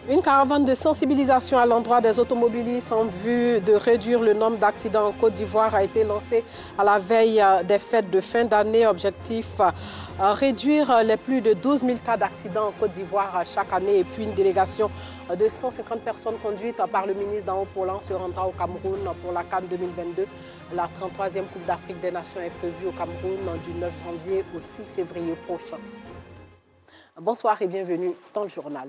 Une caravane de sensibilisation à l'endroit des automobilistes en vue de réduire le nombre d'accidents en Côte d'Ivoire a été lancée à la veille des fêtes de fin d'année. Objectif, réduire les plus de 12 000 cas d'accidents en Côte d'Ivoire chaque année. Et puis une délégation de 150 personnes conduite par le ministre Dao Polan se rendra au Cameroun pour la CAN 2022. La 33e Coupe d'Afrique des Nations est prévue au Cameroun du 9 janvier au 6 février prochain. Bonsoir et bienvenue dans le journal.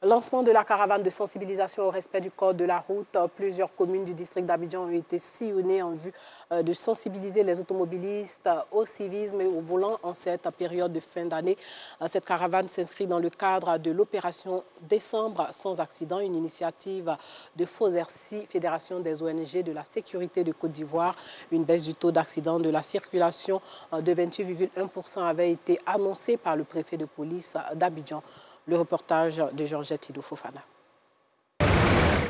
Lancement de la caravane de sensibilisation au respect du code de la route. Plusieurs communes du district d'Abidjan ont été sillonnées en vue de sensibiliser les automobilistes au civisme et au volant en cette période de fin d'année. Cette caravane s'inscrit dans le cadre de l'opération Décembre sans accident, une initiative de FOSERCI, Fédération des ONG de la sécurité de Côte d'Ivoire. Une baisse du taux d'accident de la circulation de 28,1% avait été annoncée par le préfet de police d'Abidjan. Le reportage de Georgette Idou Fofana.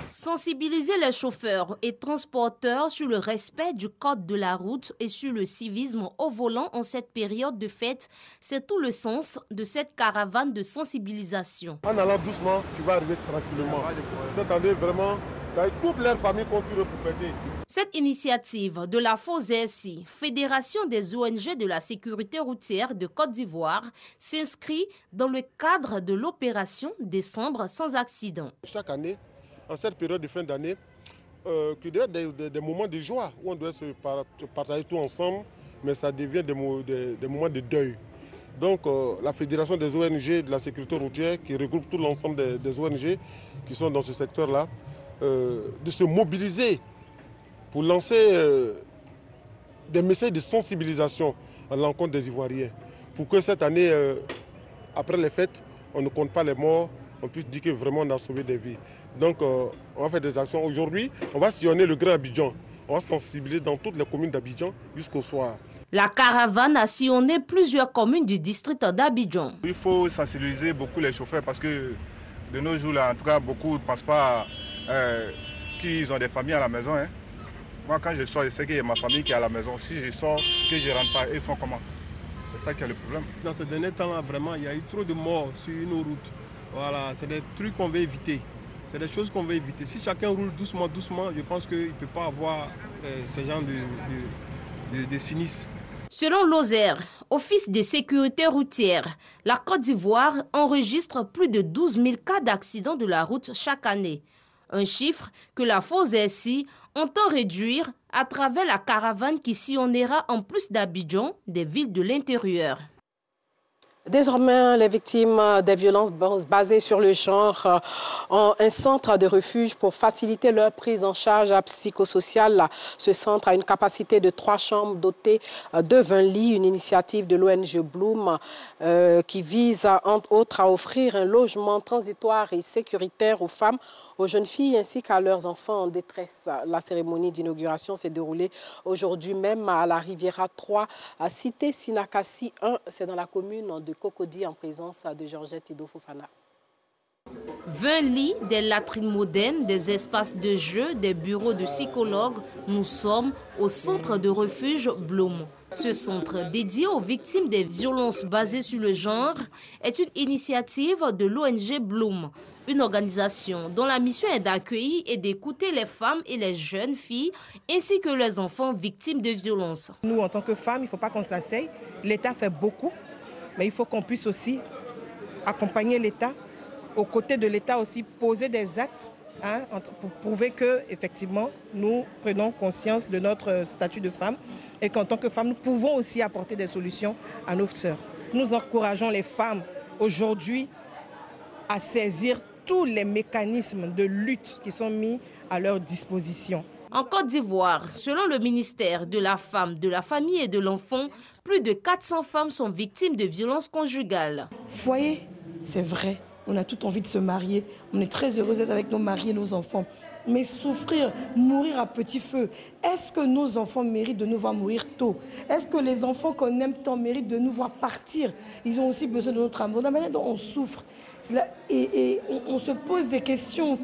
Sensibiliser les chauffeurs et transporteurs sur le respect du code de la route et sur le civisme au volant en cette période de fête, c'est tout le sens de cette caravane de sensibilisation. En allant doucement, tu vas arriver tranquillement. Cette année, vraiment, toutes les familles continuent pour fêter. Cette initiative de la FOSERCI, Fédération des ONG de la sécurité routière de Côte d'Ivoire, s'inscrit dans le cadre de l'opération Décembre sans accident. Chaque année, en cette période de fin d'année, qu'il y a des moments de joie où on doit se partager tout ensemble, mais ça devient des moments de deuil. Donc la Fédération des ONG de la sécurité routière, qui regroupe tout l'ensemble des ONG qui sont dans ce secteur-là, de se mobiliser pour lancer des messages de sensibilisation à l'encontre des Ivoiriens. Pour que cette année, après les fêtes, on ne compte pas les morts, on puisse dire que vraiment on a sauvé des vies. Donc on va faire des actions. Aujourd'hui, on va sillonner le Grand Abidjan. On va sensibiliser dans toutes les communes d'Abidjan jusqu'au soir. La caravane a sillonné plusieurs communes du district d'Abidjan. Il faut sensibiliser beaucoup les chauffeurs parce que de nos jours, là, en tout cas, beaucoup ne pensent pas qu'ils ont des familles à la maison. Hein. Moi, quand je sors, je sais qu'il y a ma famille qui est à la maison. Si je sors, que je ne rentre pas, ils font comment? C'est ça qui est le problème. Dans ces derniers temps-là, vraiment, il y a eu trop de morts sur nos routes. Voilà, c'est des trucs qu'on veut éviter. C'est des choses qu'on veut éviter. Si chacun roule doucement, doucement, je pense qu'il ne peut pas avoir ce genre de sinistre. Selon l'OSER, Office de sécurité routière, la Côte d'Ivoire enregistre plus de 12 000 cas d'accidents de la route chaque année. Un chiffre que la FOSERCI entend réduire à travers la caravane qui sillonnera en plus d'Abidjan des villes de l'intérieur. Désormais, les victimes des violences basées sur le genre ont un centre de refuge pour faciliter leur prise en charge psychosociale. Ce centre a une capacité de 3 chambres dotées de 20 lits, une initiative de l'ONG Bloom qui vise entre autres à offrir un logement transitoire et sécuritaire aux femmes, aux jeunes filles ainsi qu'à leurs enfants en détresse. La cérémonie d'inauguration s'est déroulée aujourd'hui même à la Riviera 3, à Cité Sinakasi 1, c'est dans la commune de Cocody, en présence de Georgette Idou Fofana. 20 lits, des latrines modernes, des espaces de jeu, des bureaux de psychologues. Nous sommes au centre de refuge Bloom. Ce centre dédié aux victimes des violences basées sur le genre est une initiative de l'ONG Bloom, une organisation dont la mission est d'accueillir et d'écouter les femmes et les jeunes filles ainsi que les enfants victimes de violences. Nous, en tant que femmes, il ne faut pas qu'on s'asseye. L'État fait beaucoup, mais il faut qu'on puisse aussi accompagner l'État, aux côtés de l'État aussi poser des actes pour prouver que effectivement nous prenons conscience de notre statut de femme et qu'en tant que femmes, nous pouvons aussi apporter des solutions à nos sœurs. Nous encourageons les femmes aujourd'hui à saisir tous les mécanismes de lutte qui sont mis à leur disposition. En Côte d'Ivoire, selon le ministère de la Femme, de la Famille et de l'Enfant, plus de 400 femmes sont victimes de violences conjugales. Foyer, c'est vrai, on a toute envie de se marier, on est très heureux d'être avec nos maris et nos enfants. Mais souffrir, mourir à petit feu, est-ce que nos enfants méritent de nous voir mourir tôt? Est-ce que les enfants qu'on aime tant méritent de nous voir partir? Ils ont aussi besoin de notre amour. La manière dont on souffre, et on se pose des questions.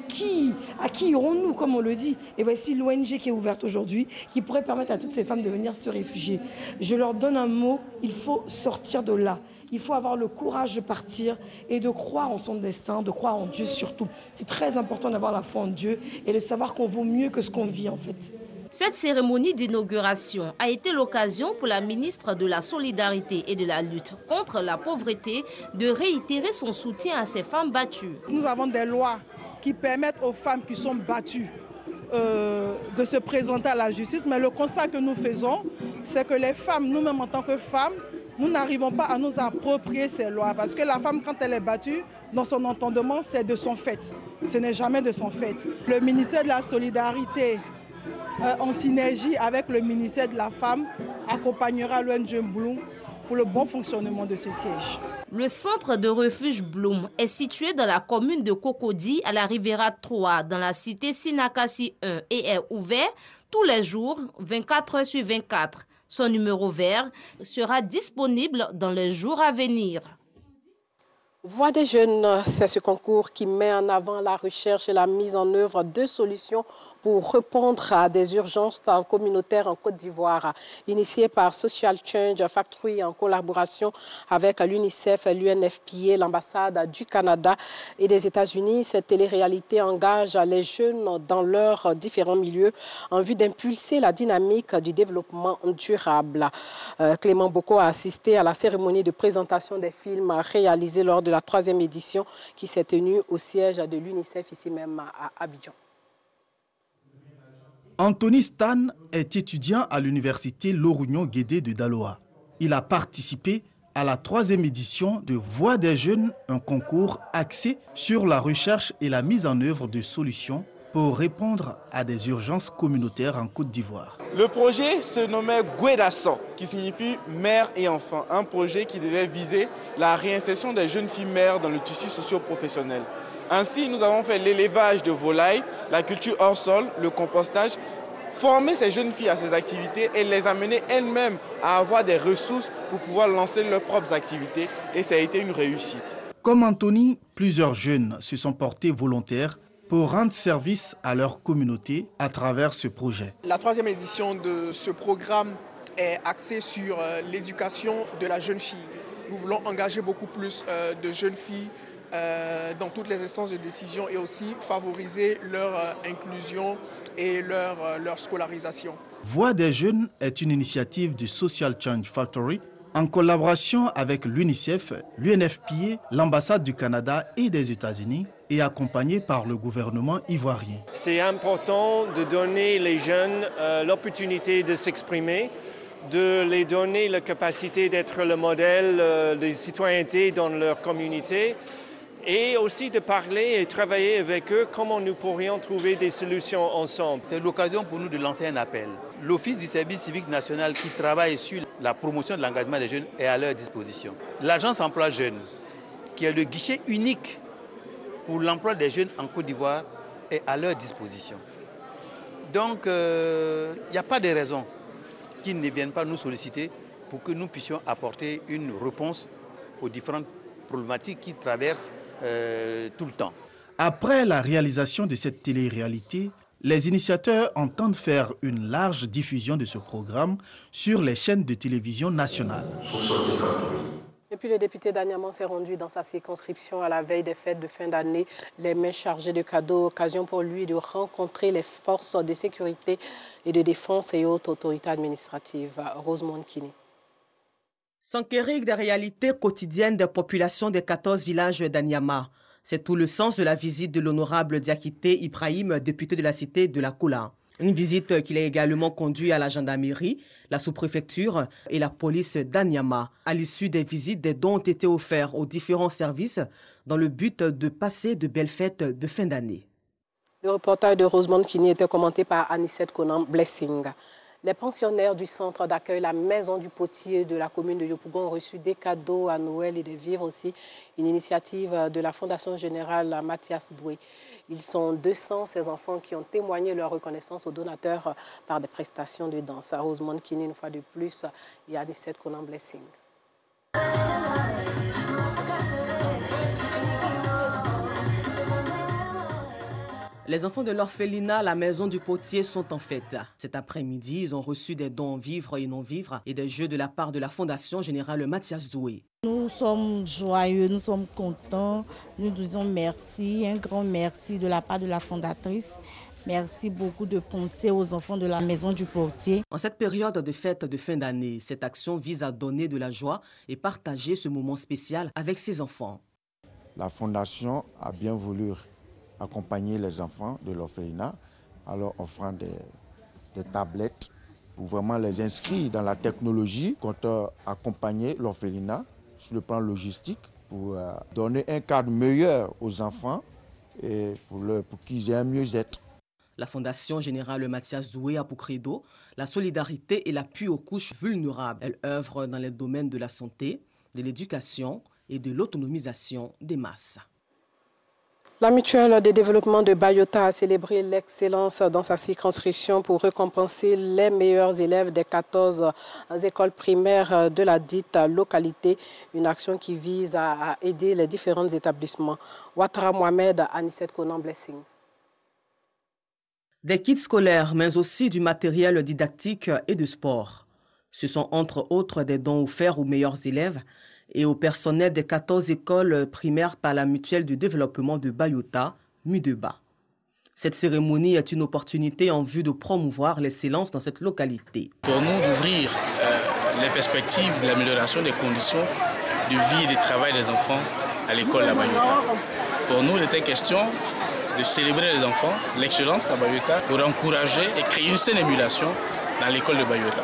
À qui irons-nous, comme on le dit? Et voici l'ONG qui est ouverte aujourd'hui, qui pourrait permettre à toutes ces femmes de venir se réfugier. Je leur donne un mot, il faut sortir de là. il faut avoir le courage de partir et de croire en son destin, de croire en Dieu surtout. C'est très important d'avoir la foi en Dieu et de savoir qu'on vaut mieux que ce qu'on vit en fait. Cette cérémonie d'inauguration a été l'occasion pour la ministre de la Solidarité et de la lutte contre la pauvreté de réitérer son soutien à ces femmes battues. Nous avons des lois qui permettent aux femmes qui sont battues de se présenter à la justice, mais le constat que nous faisons, c'est que les femmes, nous-mêmes en tant que femmes, nous n'arrivons pas à nous approprier ces lois, parce que la femme, quand elle est battue, dans son entendement, c'est de son fait. Ce n'est jamais de son fait. Le ministère de la Solidarité, en synergie avec le ministère de la Femme, accompagnera l'ONG Bloom pour le bon fonctionnement de ce siège. Le centre de refuge Bloom est situé dans la commune de Cocody, à la Riviera 3, dans la cité Sinakasi 1, et est ouvert tous les jours, 24 heures sur 24. Son numéro vert sera disponible dans les jours à venir. Voix des jeunes, c'est ce concours qui met en avant la recherche et la mise en œuvre de solutions pour répondre à des urgences communautaires en Côte d'Ivoire. Initié par Social Change Factory en collaboration avec l'UNICEF, l'UNFPA, l'ambassade du Canada et des États-Unis, cette télé-réalité engage les jeunes dans leurs différents milieux en vue d'impulser la dynamique du développement durable. Clément Boko a assisté à la cérémonie de présentation des films réalisés lors de la 3e édition qui s'est tenue au siège de l'UNICEF ici même à Abidjan. Anthony Stan est étudiant à l'université Lorugnon-Guédé de Daloa. Il a participé à la 3e édition de Voix des jeunes, un concours axé sur la recherche et la mise en œuvre de solutions pour répondre à des urgences communautaires en Côte d'Ivoire. Le projet se nommait Guédasson, qui signifie mère et enfant, un projet qui devait viser la réinsertion des jeunes filles mères dans le tissu socio-professionnel. Ainsi, nous avons fait l'élevage de volailles, la culture hors sol, le compostage, former ces jeunes filles à ces activités et les amener elles-mêmes à avoir des ressources pour pouvoir lancer leurs propres activités. Et ça a été une réussite. Comme Anthony, plusieurs jeunes se sont portés volontaires pour rendre service à leur communauté à travers ce projet. La 3e édition de ce programme est axée sur l'éducation de la jeune fille. Nous voulons engager beaucoup plus de jeunes filles dans toutes les instances de décision et aussi favoriser leur inclusion et leur scolarisation. Voix des jeunes est une initiative du Social Change Factory en collaboration avec l'UNICEF, l'UNFPA, l'ambassade du Canada et des États-Unis et accompagnée par le gouvernement ivoirien. C'est important de donner les jeunes l'opportunité de s'exprimer, de les donner la capacité d'être le modèle de citoyenneté dans leur communauté et aussi de parler et travailler avec eux comment nous pourrions trouver des solutions ensemble. C'est l'occasion pour nous de lancer un appel. L'Office du service civique national qui travaille sur la promotion de l'engagement des jeunes est à leur disposition. L'agence emploi jeunes, qui est le guichet unique pour l'emploi des jeunes en Côte d'Ivoire, est à leur disposition. Donc, il n'y a pas de raison qu'ils ne viennent pas nous solliciter pour que nous puissions apporter une réponse aux différentes problématiques qui traversent tout le temps. Après la réalisation de cette télé-réalité, les initiateurs entendent faire une large diffusion de ce programme sur les chaînes de télévision nationales. Et puis le député d'Anyama s'est rendu dans sa circonscription à la veille des fêtes de fin d'année, les mains chargées de cadeaux, occasion pour lui de rencontrer les forces de sécurité et de défense et autres autorités administratives. Rosemont Kini. S'enquérir des réalités quotidiennes des populations des 14 villages d'Anyama. C'est tout le sens de la visite de l'honorable Diakité Ibrahim, député de la cité de la Koula. Une visite qu'il a également conduite à la gendarmerie, la sous-préfecture et la police d'Anyama. À l'issue des visites, des dons ont été offerts aux différents services dans le but de passer de belles fêtes de fin d'année. Le reportage de Rosemont Kini était commenté par Anicette Conan Blessing. Les pensionnaires du centre d'accueil La Maison du Potier de la commune de Yopougon ont reçu des cadeaux à Noël et des vivres aussi, une initiative de la Fondation Générale Mathias Doué. Ils sont 200, ces enfants qui ont témoigné leur reconnaissance aux donateurs par des prestations de danse. À Rosemont Kini, une fois de plus, et Anicette Conan Blessing. Les enfants de l'orphelinat, la maison du potier, sont en fête. Cet après-midi, ils ont reçu des dons en vivres et non-vivres et des jeux de la part de la Fondation Générale Mathias Doué. Nous sommes joyeux, nous sommes contents. Nous disons merci, un grand merci de la part de la fondatrice. Merci beaucoup de penser aux enfants de la maison du portier. En cette période de fête de fin d'année, cette action vise à donner de la joie et partager ce moment spécial avec ses enfants. La Fondation a bien voulu accompagner les enfants de l'orphelinat, alors offrant des tablettes pour vraiment les inscrire dans la technologie, compte accompagner l'orphelinat sur le plan logistique pour donner un cadre meilleur aux enfants et pour qu'ils aient un mieux-être. La Fondation Générale Mathias Doué a pour credo la solidarité et l'appui aux couches vulnérables. Elle œuvre dans les domaines de la santé, de l'éducation et de l'autonomisation des masses. La mutuelle de développement de Bayota a célébré l'excellence dans sa circonscription pour récompenser les meilleurs élèves des 14 écoles primaires de la dite localité. Une action qui vise à aider les différents établissements. Ouattara Mohamed, Anicette Konan Blessing. Des kits scolaires, mais aussi du matériel didactique et de sport. Ce sont entre autres des dons offerts aux meilleurs élèves et au personnel des 14 écoles primaires par la mutuelle de développement de Bayota, MUDEBA. Cette cérémonie est une opportunité en vue de promouvoir l'excellence dans cette localité. Pour nous, d'ouvrir les perspectives de l'amélioration des conditions de vie et de travail des enfants à l'école de Bayota. Pour nous, il était question de célébrer les enfants, l'excellence à Bayota, pour encourager et créer une saine émulation dans l'école de Bayota.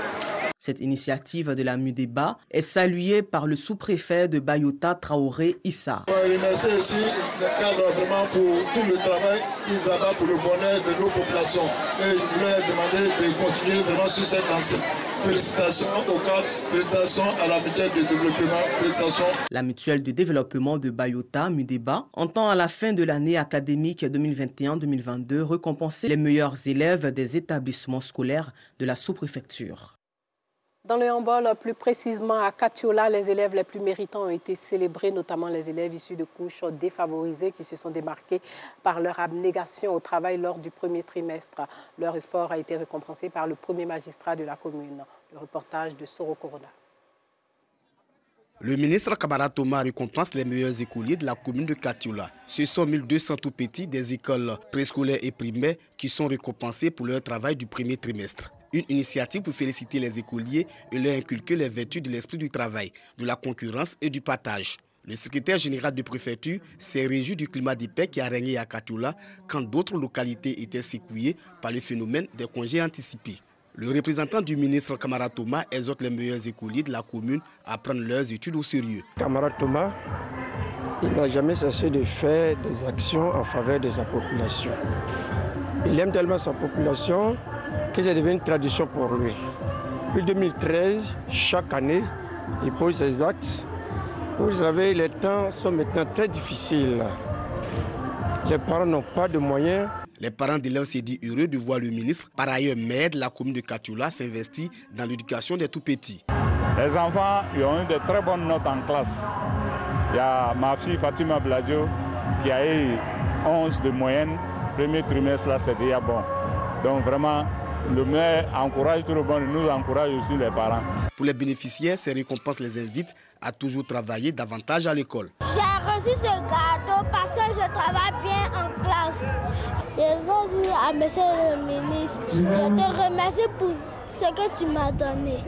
Cette initiative de la MUDEBA est saluée par le sous-préfet de Bayota, Traoré Issa. Je remercie aussi les cadres vraiment pour tout le travail qu'ils abattent pour le bonheur de nos populations. Et je voulais demander de continuer vraiment sur cette lancée. Félicitations au cadre, félicitations à la mutuelle de développement, félicitations. La mutuelle de développement de Bayota, MUDEBA, entend à la fin de l'année académique 2021-2022 récompenser les meilleurs élèves des établissements scolaires de la sous-préfecture. Dans le handball, plus précisément à Katiola, les élèves les plus méritants ont été célébrés, notamment les élèves issus de couches défavorisées qui se sont démarqués par leur abnégation au travail lors du premier trimestre. Leur effort a été récompensé par le premier magistrat de la commune. Le reportage de Soro Corona. Le ministre Kamara Thomas récompense les meilleurs écoliers de la commune de Katiola. Ce sont 1200 tout petits des écoles préscolaires et primaires qui sont récompensés pour leur travail du premier trimestre. Une initiative pour féliciter les écoliers et leur inculquer les vertus de l'esprit du travail, de la concurrence et du partage. Le secrétaire général de préfecture s'est réjoui du climat de paix qui a régné à Katiola quand d'autres localités étaient secouées par le phénomène des congés anticipés. Le représentant du ministre Kamara Thomas exhorte les meilleurs écoliers de la commune à prendre leurs études au sérieux. Kamara Thomas, il n'a jamais cessé de faire des actions en faveur de sa population. Il aime tellement sa population que ça devient une tradition pour lui. Depuis 2013, chaque année, il pose ses actes. Vous savez, les temps sont maintenant très difficiles. Les parents n'ont pas de moyens. Les parents d'élèves s'est dit heureux de voir le ministre, par ailleurs maire de la commune de Katiola, s'investir dans l'éducation des tout-petits. Les enfants ils ont eu de très bonnes notes en classe. Il y a ma fille Fatima Bladio qui a eu 11 de moyenne. Premier trimestre, là, c'est déjà bon. Donc vraiment, le maire encourage tout le monde, nous encourage aussi les parents. Pour les bénéficiaires, ces récompenses les invitent à toujours travailler davantage à l'école. J'ai reçu ce gâteau parce que je travaille bien en classe. Je veux dire à monsieur le ministre, je te remercie pour ce que tu m'as donné.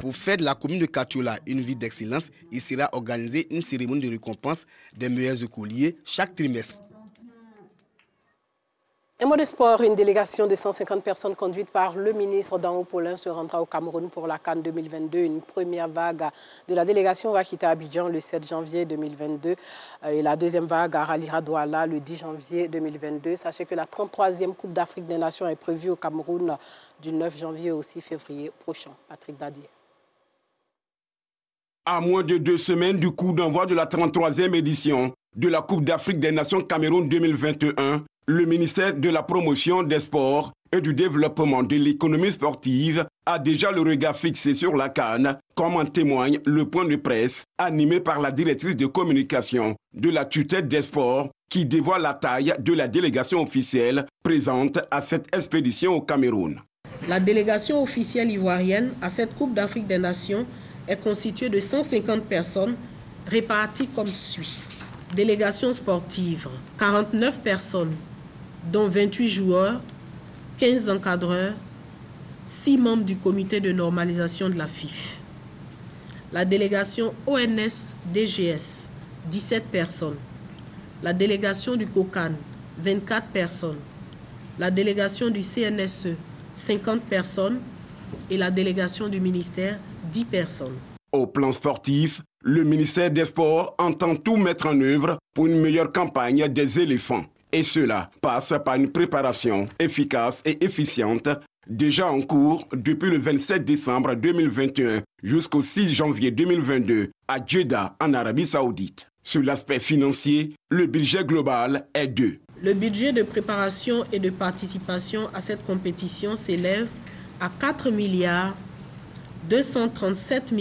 Pour faire de la commune de Katiola une ville d'excellence, il sera organisé une cérémonie de récompense des meilleurs écoliers chaque trimestre. Un mot de sport, une délégation de 150 personnes conduite par le ministre Danho Paulin se rendra au Cameroun pour la CAN 2022. Une première vague de la délégation va quitter Abidjan le 7 janvier 2022 et la deuxième vague ralliera Douala le 10 janvier 2022. Sachez que la 33e Coupe d'Afrique des Nations est prévue au Cameroun du 9 janvier au 6 février prochain. Patrick Dadier. À moins de 2 semaines du coup d'envoi de la 33e édition de la Coupe d'Afrique des Nations Cameroun 2021, le ministère de la Promotion des Sports et du Développement de l'économie sportive a déjà le regard fixé sur la CAN, comme en témoigne le point de presse animé par la directrice de communication de la tutelle des sports qui dévoile la taille de la délégation officielle présente à cette expédition au Cameroun. La délégation officielle ivoirienne à cette Coupe d'Afrique des Nations est constituée de 150 personnes réparties comme suit. Délégation sportive, 49 personnes, dont 28 joueurs, 15 encadreurs, 6 membres du comité de normalisation de la FIF. La délégation ONS-DGS, 17 personnes. La délégation du COCAN, 24 personnes. La délégation du CNSE, 50 personnes. Et la délégation du ministère, 10 personnes. Au plan sportif, le ministère des Sports entend tout mettre en œuvre pour une meilleure campagne des éléphants. Et cela passe par une préparation efficace et efficiente, déjà en cours depuis le 27 décembre 2021 jusqu'au 6 janvier 2022 à Jeddah, en Arabie Saoudite. Sur l'aspect financier, le budget global est de... Le budget de préparation et de participation à cette compétition s'élève à 4 237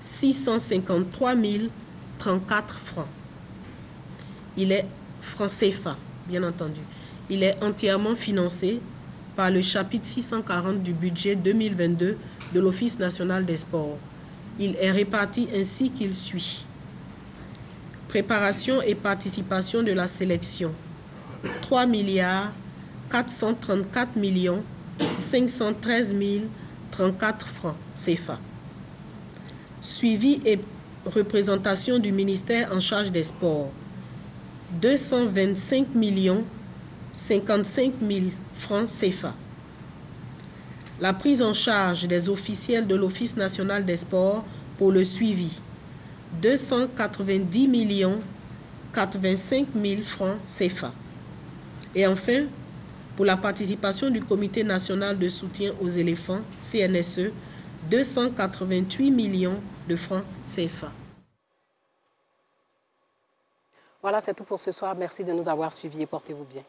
653 034 francs. Il est franc CFA, bien entendu. Il est entièrement financé par le chapitre 640 du budget 2022 de l'Office national des sports. Il est réparti ainsi qu'il suit. Préparation et participation de la sélection, 3 434 513 034 francs CFA. Suivi et représentation du ministère en charge des sports, 225 055 000 francs CFA. La prise en charge des officiels de l'Office national des sports pour le suivi, 290 085 000 francs CFA. Et enfin, pour la participation du Comité national de soutien aux éléphants, CNSE, 288 millions de francs CFA. Voilà, c'est tout pour ce soir. Merci de nous avoir suivis et portez-vous bien.